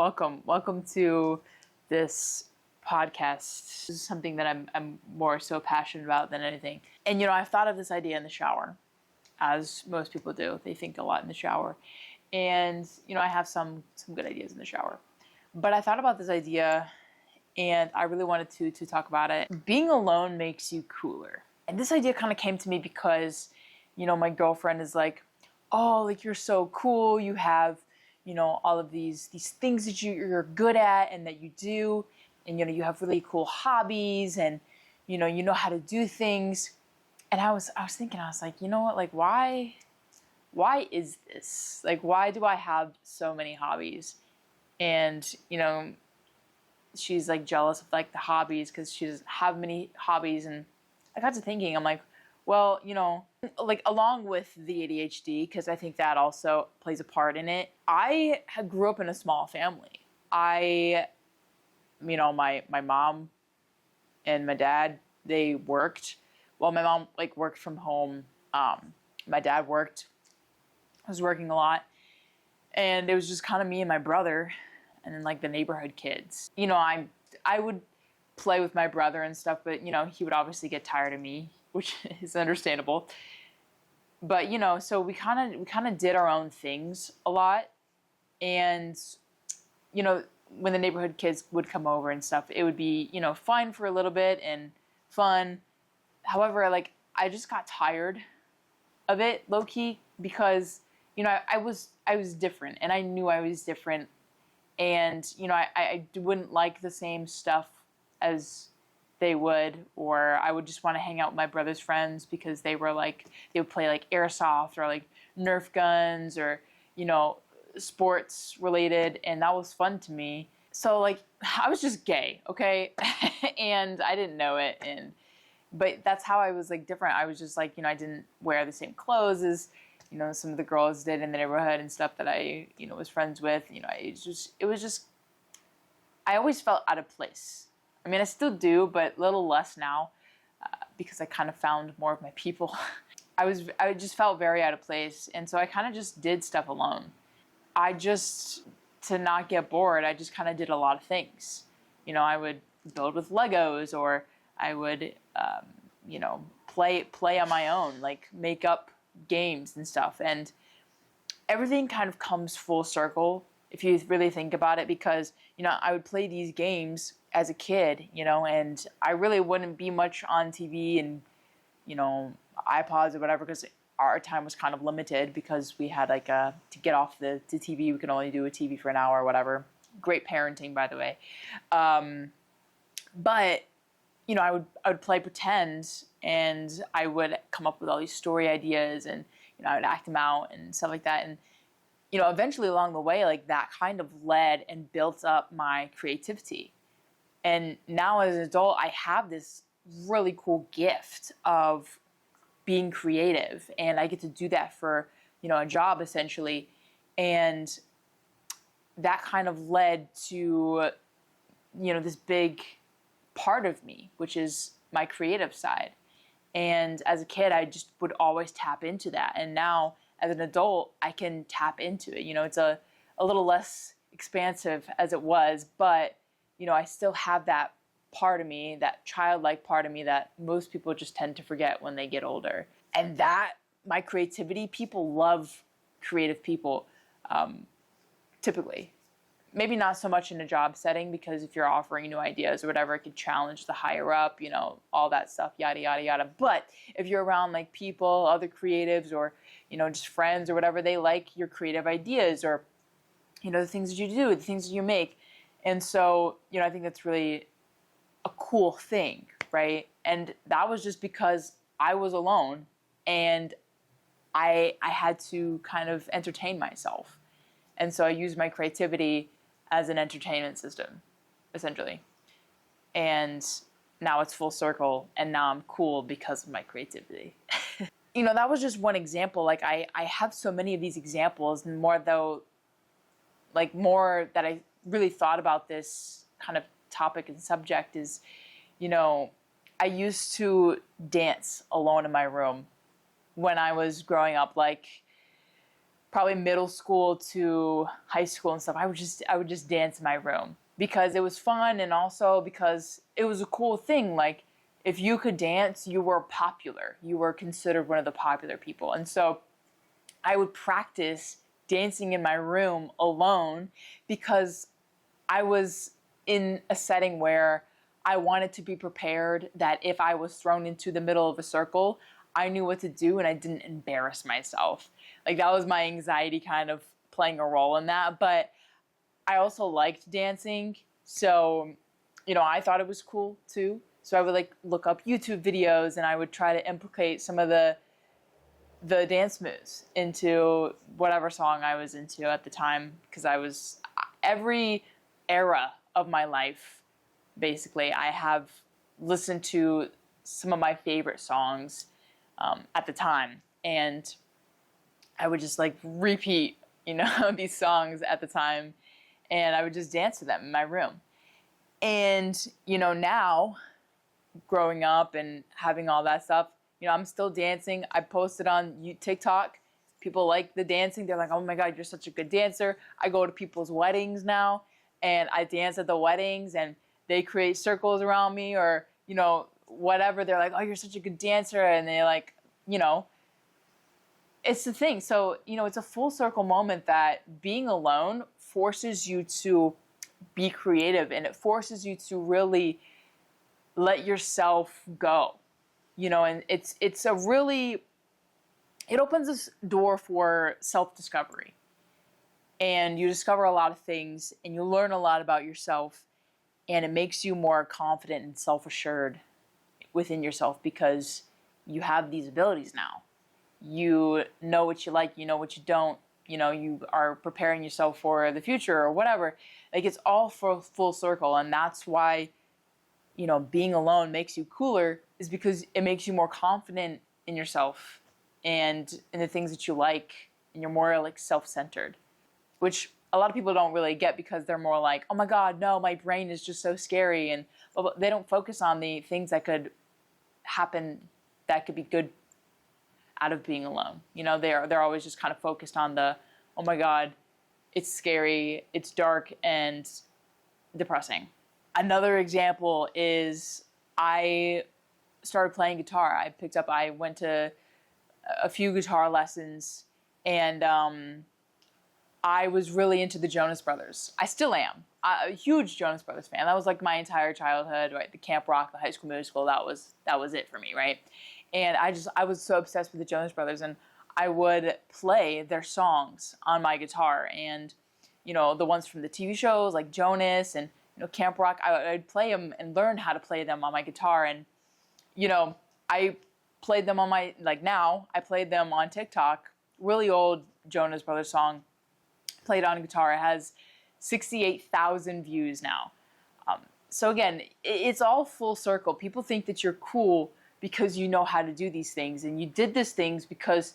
Welcome to this podcast. This is something that I'm more so passionate about than anything. And I've thought of this idea in the shower, as most people do. They think a lot in the shower. And I have some good ideas in the shower. But I thought about this idea and I really wanted to talk about it. Being alone makes you cooler. And this idea kind of came to me because, my girlfriend is like, oh, like you're so cool. You have, all of these things that you're good at and that you do. And, you have really cool hobbies and, you know how to do things. And I was thinking, I was like, you know what, like, why is this? Like, why do I have so many hobbies? And, she's like jealous of like the hobbies because she doesn't have many hobbies. And I got to thinking, I'm like, well, like along with the ADHD, because I think that also plays a part in it. I grew up in a small family. My mom and my dad, they worked. Well, my mom like worked from home. My dad was working a lot. And it was just kind of me and my brother and then like the neighborhood kids. I would play with my brother and stuff, but he would obviously get tired of me, which is understandable. But so we kind of did our own things a lot. And when the neighborhood kids would come over and stuff, it would be fun for a little bit and fun. However, like I just got tired of it low key because I was different and I knew I was different. And, I wouldn't like the same stuff as they would, or I would just want to hang out with my brother's friends because they would play like airsoft or like Nerf guns or, sports related. And that was fun to me. So like, I was just gay. Okay. And I didn't know it. But that's how I was like different. I was just like, I didn't wear the same clothes as, some of the girls did in the neighborhood and stuff that I, was friends with. I always felt out of place. I mean, I still do, but a little less now because I kind of found more of my people. I just felt very out of place. And so I kind of just did stuff alone. To not get bored, I just kind of did a lot of things. I would build with Legos or I would, play on my own, like make up games and stuff. And everything kind of comes full circle if you really think about it, because I would play these games as a kid, and I really wouldn't be much on TV and iPods or whatever, because our time was kind of limited because we had like to get off the TV, we could only do a TV for an hour or whatever. Great parenting, by the way. But I would play pretend and I would come up with all these story ideas and, I would act them out and stuff like that. And, eventually along the way, like that kind of led and built up my creativity. And now as an adult, I have this really cool gift of being creative and I get to do that for, a job essentially. And that kind of led to, this big part of me, which is my creative side. And as a kid, I just would always tap into that. And now as an adult, I can tap into it. It's a little less expansive as it was, but, I still have that part of me, that childlike part of me that most people just tend to forget when they get older. And that, my creativity, people love creative people, typically. Maybe not so much in a job setting, because if you're offering new ideas or whatever, it could challenge the higher up, all that stuff, yada, yada, yada. But if you're around like people, other creatives, or, just friends or whatever, they like your creative ideas or, the things that you do, the things that you make. And so, I think that's really a cool thing, right? And that was just because I was alone and I had to kind of entertain myself. And so I used my creativity as an entertainment system, essentially. And now it's full circle, and now I'm cool because of my creativity. That was just one example. Like, I have so many of these examples, and more that I really thought about this kind of topic and subject is, I used to dance alone in my room when I was growing up. Like, probably middle school to high school and stuff, I would just dance in my room because it was fun, and also because it was a cool thing. Like, if you could dance, you were popular. You were considered one of the popular people. And so I would practice dancing in my room alone because I was in a setting where I wanted to be prepared that if I was thrown into the middle of a circle, I knew what to do and I didn't embarrass myself. Like, that was my anxiety kind of playing a role in that. But I also liked dancing. So, I thought it was cool too. So I would like look up YouTube videos and I would try to implicate some of the dance moves into whatever song I was into at the time, because every era of my life, basically, I have listened to some of my favorite songs at the time, and I would just like repeat, these songs at the time, and I would just dance to them in my room. And, now, growing up and having all that stuff, I'm still dancing. I posted on TikTok. People like the dancing. They're like, oh my God, you're such a good dancer. I go to people's weddings now, and I dance at the weddings, and they create circles around me, or, whatever. They're like, oh, you're such a good dancer. And they like, it's the thing. So, it's a full circle moment that being alone forces you to be creative, and it forces you to really let yourself go, and it opens this door for self-discovery, and you discover a lot of things, and you learn a lot about yourself, and it makes you more confident and self-assured within yourself because you have these abilities now. You know what you like, you know what you don't, you are preparing yourself for the future or whatever. Like, it's all full circle, and that's why being alone makes you cooler, is because it makes you more confident in yourself and in the things that you like, and you're more like self-centered, which a lot of people don't really get because they're more like, oh my God, no, my brain is just so scary, and they don't focus on the things that could happen that could be good out of being alone. They're always just kind of focused on the, oh my God, it's scary, it's dark and depressing. Another example is I started playing guitar. I went to a few guitar lessons, and I was really into the Jonas Brothers. I still am a huge Jonas Brothers fan. That was like my entire childhood, right? The Camp Rock, the High School Musical, that was it for me, right? And I was so obsessed with the Jonas Brothers, and I would play their songs on my guitar, and the ones from the TV shows like Jonas and Camp Rock, I'd play them and learn how to play them on my guitar. And, I played them on now I played them on TikTok, really old Jonas Brothers song, played on guitar. It has 68,000 views now. So again, it's all full circle. People think that you're cool because you know how to do these things, and you did these things because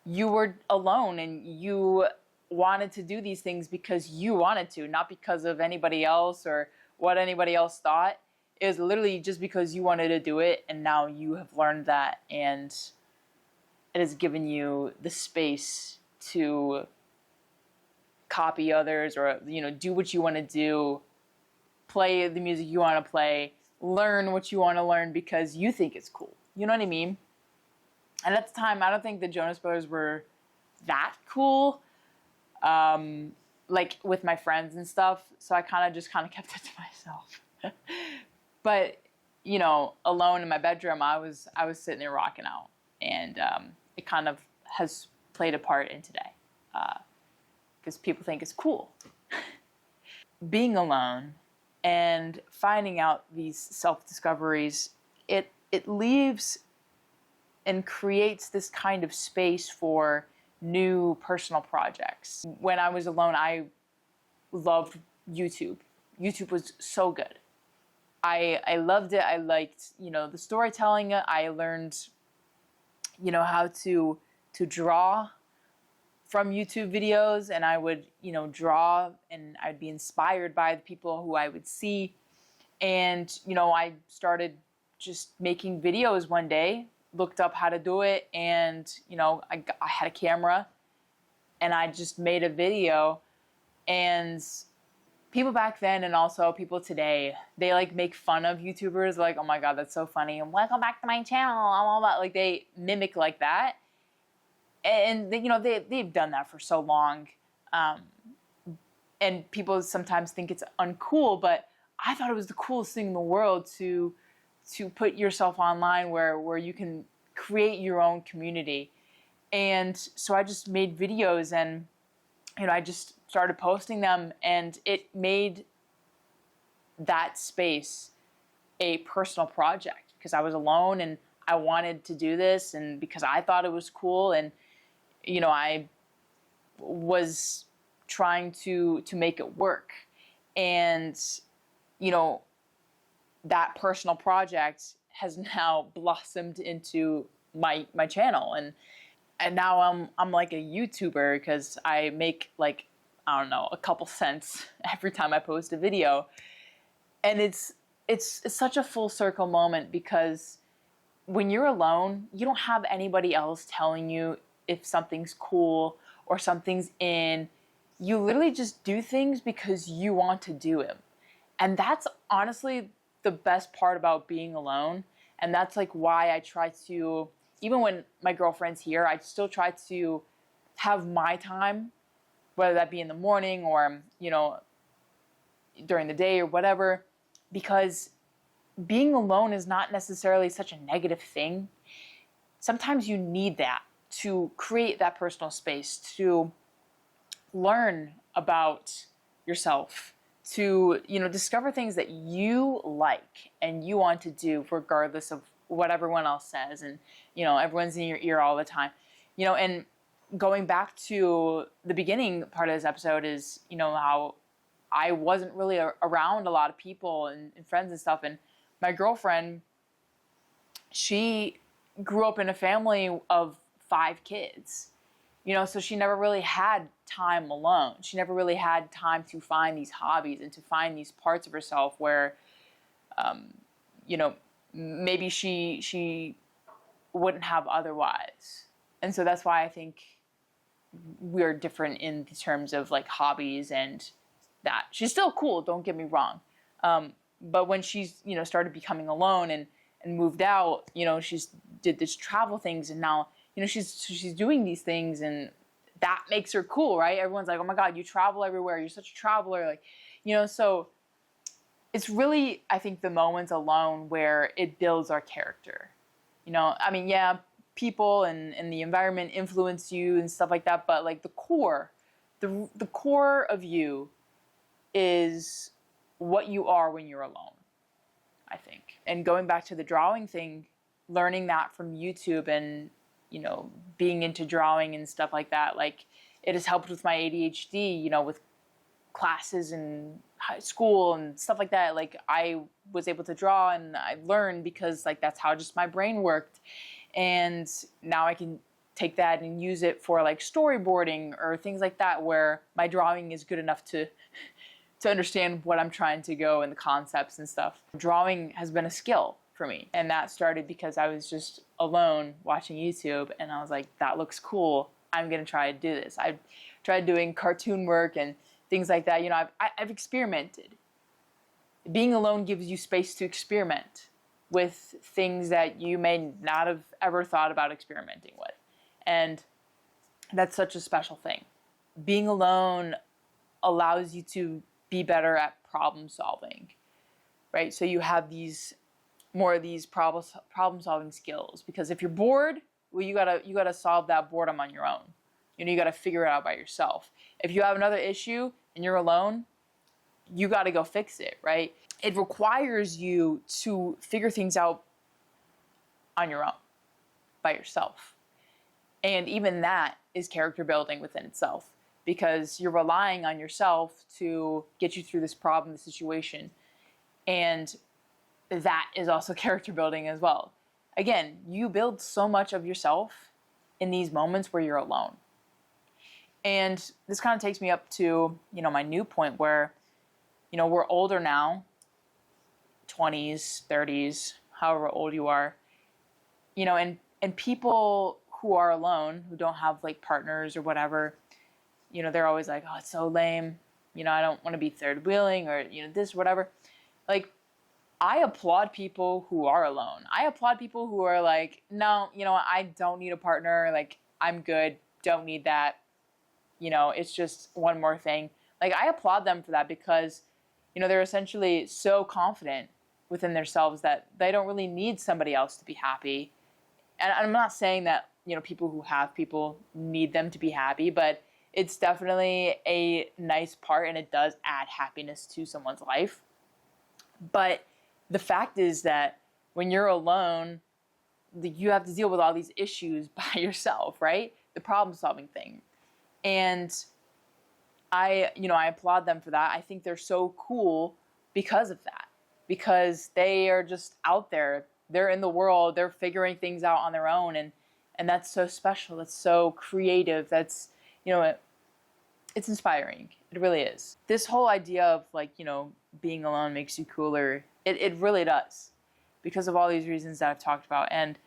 you were alone and you wanted to do these things because you wanted to, not because of anybody else or what anybody else thought. It was literally just because you wanted to do it, and now you have learned that, and it has given you the space to copy others, or do what you want to do, play the music you want to play, learn what you want to learn because you think it's cool. You know what I mean? And at the time, I don't think the Jonas Brothers were that cool, like with my friends and stuff. So I kind of kept it to myself. But, alone in my bedroom, I was sitting there rocking out, and it kind of has played a part in today, because people think it's cool. Being alone and finding out these self-discoveries, it leaves and creates this kind of space for new personal projects. When I was alone, I loved YouTube. YouTube was so good. I loved it. I liked, the storytelling. I learned, how to draw from YouTube videos, and I would, draw, and I'd be inspired by the people who I would see. And, I started just making videos one day, looked up how to do it, and, I had a camera, and I just made a video, and people back then and also people today, they like make fun of YouTubers, like, oh my God, that's so funny, and welcome back to my channel, I'm all about, like, they mimic like that. And you know, they've done that for so long. And people sometimes think it's uncool, but I thought it was the coolest thing in the world to put yourself online where you can create your own community. And so I just made videos, and you know, I just started posting them, and it made that space a personal project because I was alone and I wanted to do this, and because I thought it was cool, and you know, I was trying to make it work. And you know, that personal project has now blossomed into my channel, and now I'm like a YouTuber because I make, like, I don't know, a couple cents every time I post a video. And it's such a full circle moment, because when you're alone, you don't have anybody else telling you if something's cool or something's in. You literally just do things because you want to do them. And that's honestly the best part about being alone. And that's like why I try to, even when my girlfriend's here, I still try to have my time, whether that be in the morning or, you know, during the day or whatever, because being alone is not necessarily such a negative thing. Sometimes you need that to create that personal space, to learn about yourself, to, you know, discover things that you like and you want to do regardless of what everyone else says, and you know, everyone's in your ear all the time, you know. And going back to the beginning part of this episode is, you know, how I wasn't really around a lot of people and friends and stuff, and my girlfriend, she grew up in a family of 5 kids. You know, so she never really had time alone. She never really had time to find these hobbies and to find these parts of herself where, you know, maybe she wouldn't have otherwise. And so that's why I think we're different in terms of like hobbies and that. She's still cool, don't get me wrong. But when she's, you know, started becoming alone and moved out, you know, she's did this travel things, and now, you know, she's doing these things, and that makes her cool, right? Everyone's like, oh my God, you travel everywhere. You're such a traveler. Like, you know, so it's really, I think, the moments alone where it builds our character. You know, I mean, yeah, people and the environment influence you and stuff like that, but like the core of you is what you are when you're alone, I think. And going back to the drawing thing, learning that from YouTube and, you know, being into drawing and stuff like that, like, it has helped with my ADHD, you know, with classes in high school and stuff like that. Like, I was able to draw and I learned because, like, that's how just my brain worked. And now I can take that and use it for, like, storyboarding or things like that, where my drawing is good enough to understand what I'm trying to go and the concepts and stuff. Drawing has been a skill for me. And that started because I was just alone watching YouTube, and I was like, that looks cool. I'm going to try to do this. I tried doing cartoon work and things like that. You know, I've experimented. Being alone gives you space to experiment with things that you may not have ever thought about experimenting with. And that's such a special thing. Being alone allows you to be better at problem solving, right? So you have more of these problem solving skills, because if you're bored, well, you gotta solve that boredom on your own. You know, you gotta figure it out by yourself. If you have another issue and you're alone, you gotta go fix it, right? It requires you to figure things out on your own, by yourself. And even that is character building within itself, because you're relying on yourself to get you through this problem, this situation. And that is also character building as well. Again, you build so much of yourself in these moments where you're alone. And this kind of takes me up to, you know, my new point where, you know, we're older now, 20s, 30s, however old you are, you know, and people who are alone, who don't have like partners or whatever, you know, they're always like, oh, it's so lame. You know, I don't want to be third wheeling or, you know, this, whatever. Like, I applaud people who are alone. I applaud people who are like, no, you know, I don't need a partner. Like, I'm good. Don't need that. You know, it's just one more thing. Like, I applaud them for that because, you know, they're essentially so confident within themselves that they don't really need somebody else to be happy. And I'm not saying that, you know, people who have people need them to be happy, but it's definitely a nice part and it does add happiness to someone's life. But the fact is that when you're alone, you have to deal with all these issues by yourself, right? The problem-solving thing. And I applaud them for that. I think they're so cool because of that. Because they are just out there. They're in the world. They're figuring things out on their own. And that's so special. That's so creative. That's, you know, it's inspiring. It really is. This whole idea of, like, you know, being alone makes you cooler. It really does. Because of all these reasons that I've talked about. And,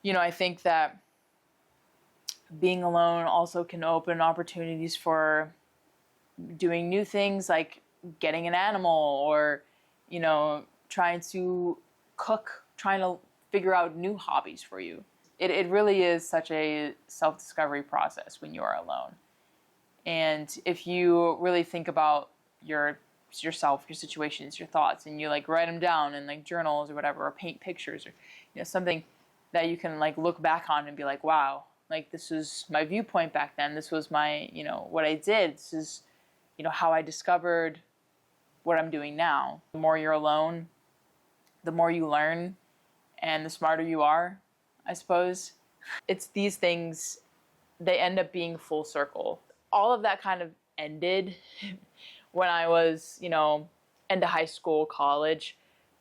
you know, I think that being alone also can open opportunities for doing new things, like getting an animal or, you know, trying to cook, trying to figure out new hobbies for you. It really is such a self-discovery process when you are alone. And if you really think about yourself, your situations, your thoughts, and you like write them down in like journals or whatever, or paint pictures, or, you know, something that you can like look back on and be like, wow, like this was my viewpoint back then. This was my, you know, what I did. This is, you know, how I discovered what I'm doing now. The more you're alone, the more you learn and the smarter you are, I suppose. It's these things, they end up being full circle. All of that kind of ended when I was, you know, into high school, college,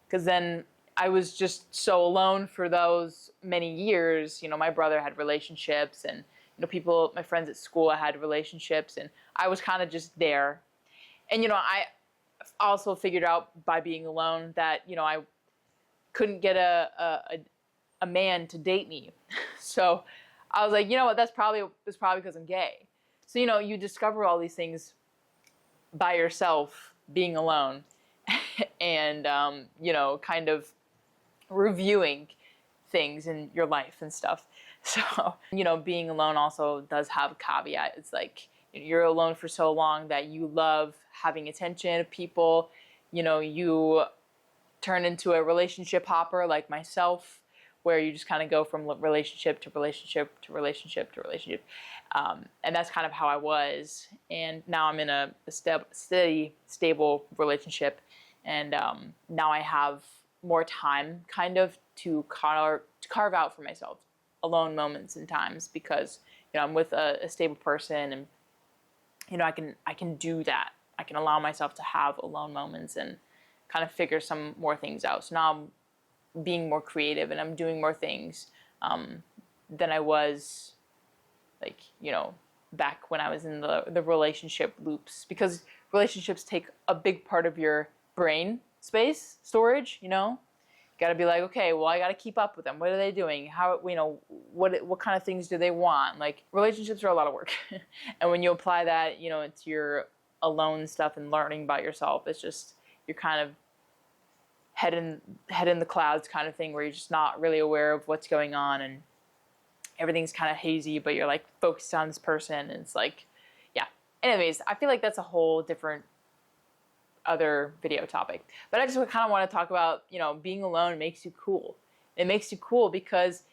because then I was just so alone for those many years. You know, my brother had relationships and, you know, people, my friends at school had relationships, and I was kind of just there. And, you know, I also figured out by being alone that, you know, I couldn't get a man to date me. So I was like, you know what, that's probably because I'm gay. So, you know, you discover all these things by yourself, being alone, and, you know, kind of reviewing things in your life and stuff. So, you know, being alone also does have a caveat. It's like, you're alone for so long that you love having attention of people. You know, you turn into a relationship hopper like myself, where you just kind of go from relationship to relationship to relationship to relationship. And that's kind of how I was. And now I'm in a steady, stable relationship. And now I have more time kind of to carve out for myself alone moments and times, because, you know, I'm with a stable person, and, you know, I can do that. I can allow myself to have alone moments and kind of figure some more things out. So now I'm being more creative and I'm doing more things than I was, like, you know, back when I was in the relationship loops, because relationships take a big part of your brain space storage. You know, you got to be like, okay, well, I got to keep up with them. What are they doing? How, you know, what kind of things do they want? Like, relationships are a lot of work. And when you apply that, you know, into your alone stuff and learning about yourself, it's just, you're kind of head in the clouds kind of thing, where you're just not really aware of what's going on, and everything's kind of hazy, but you're like focused on this person, and it's like, yeah. Anyways, I feel like that's a whole different other video topic. But I just kind of want to talk about, you know, being alone makes you cool. It makes you cool because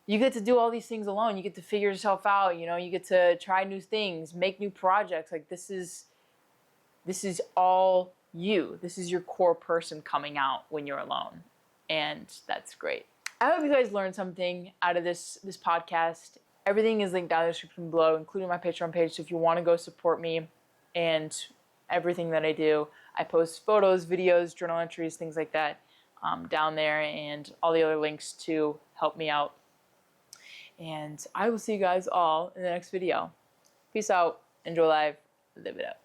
you get to do all these things alone. You get to figure yourself out, you know, you get to try new things, make new projects. Like, this is all you. This is your core person coming out when you're alone. And that's great. I hope you guys learned something out of this podcast. Everything is linked down in the description below, including my Patreon page. So if you want to go support me and everything that I do, I post photos, videos, journal entries, things like that down there, and all the other links to help me out. And I will see you guys all in the next video. Peace out. Enjoy life. Live it up.